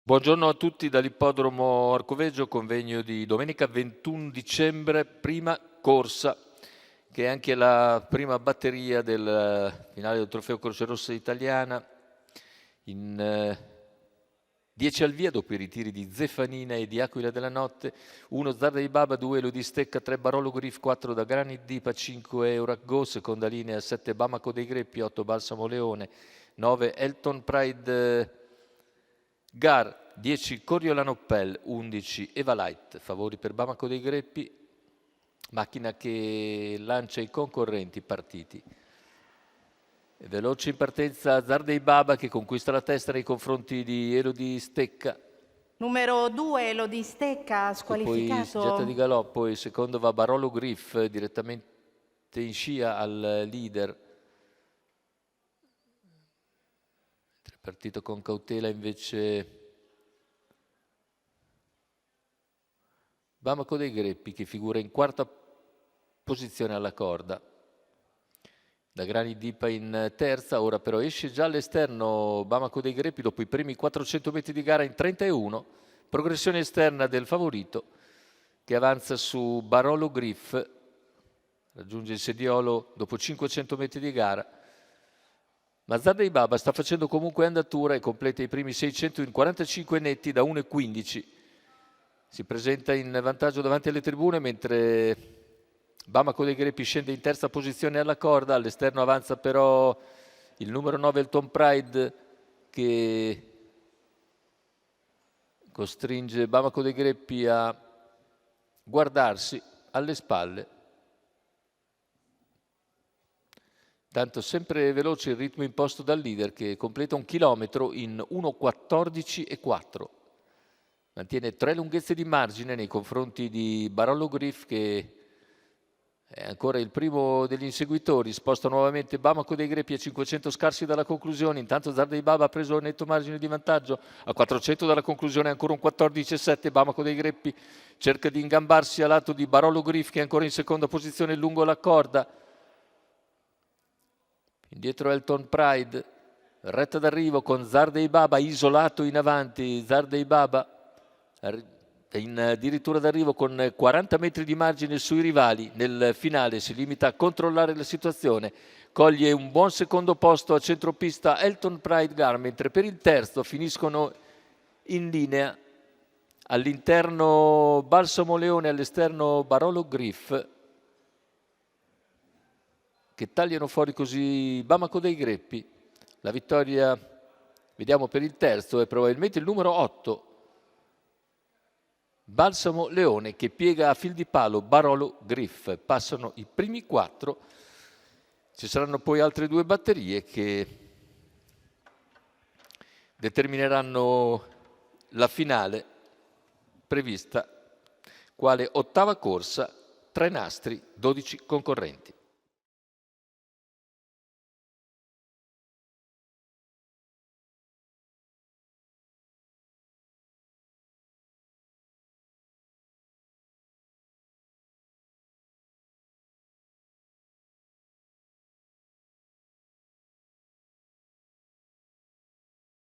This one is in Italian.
Buongiorno a tutti dall'ippodromo Arcoveggio, convegno di domenica 21 dicembre, prima corsa, che è anche la prima batteria del finale del Trofeo Croce Rossa Italiana. In 10 al via dopo i ritiri di Zefanina e di Aquila della Notte, 1 Zarda di Baba, 2 Elo di Stecca, 3 Barolo Griff, 4 da Granit Dipa, 5 Eurac Go, seconda linea, 7 Bamaco dei Greppi, 8 Balsamo Leone, 9 Elton Pride Gar, 10 Coriolano Pell, 11 Eva Light, favori per Bamaco dei Greppi, macchina che lancia i concorrenti partiti. È veloce in partenza Zardei Baba che conquista la testa nei confronti di Elo di Stecca. Numero 2 Elo di Stecca, Poi si getta di squalificato. galoppo, il secondo va Barolo Griff direttamente in scia al leader. Partito con cautela invece Bamaco dei Greppi che figura in quarta posizione alla corda. Da Granit Dipa in terza, ora però esce già all'esterno Bamaco dei Greppi dopo i primi 400 metri di gara in 31. Progressione esterna del favorito che avanza su Barolo Griff, raggiunge il sediolo dopo 500 metri di gara. Ma Zardei Baba sta facendo comunque andatura e completa i primi 600 in 45 netti da 1,15. Si presenta in vantaggio davanti alle tribune mentre Bamaco dei Greppi scende in terza posizione alla corda. All'esterno avanza però il numero 9 Elton Pride che costringe Bamaco dei Greppi a guardarsi alle spalle. Tanto sempre veloce il ritmo imposto dal leader che completa 1 chilometro in 1,14,4. Mantiene 3 lunghezze di margine nei confronti di Barolo Griff che è ancora il primo degli inseguitori. Sposta nuovamente Bamaco dei Greppi a 500 scarsi dalla conclusione. Intanto Zardei Baba ha preso netto margine di vantaggio. A 400 dalla conclusione ancora un 14,7. Bamaco dei Greppi cerca di ingambarsi a lato di Barolo Griff che è ancora in seconda posizione lungo la corda. Indietro Elton Pride, retta d'arrivo con Zardei Baba isolato in avanti. Zardei Baba in addirittura d'arrivo con 40 metri di margine sui rivali. Nel finale si limita a controllare la situazione. Coglie un buon secondo posto a centropista Elton Pride Gar, mentre per il terzo finiscono in linea all'interno Balsamo Leone, all'esterno Barolo Griff, che tagliano fuori così Bamaco dei Greppi. La vittoria, vediamo per il terzo, è probabilmente il numero 8, Balsamo Leone, che piega a fil di palo Barolo Griff. Passano i primi 4, ci saranno poi altre 2 batterie che determineranno la finale prevista, quale ottava corsa, 3 nastri, 12 concorrenti.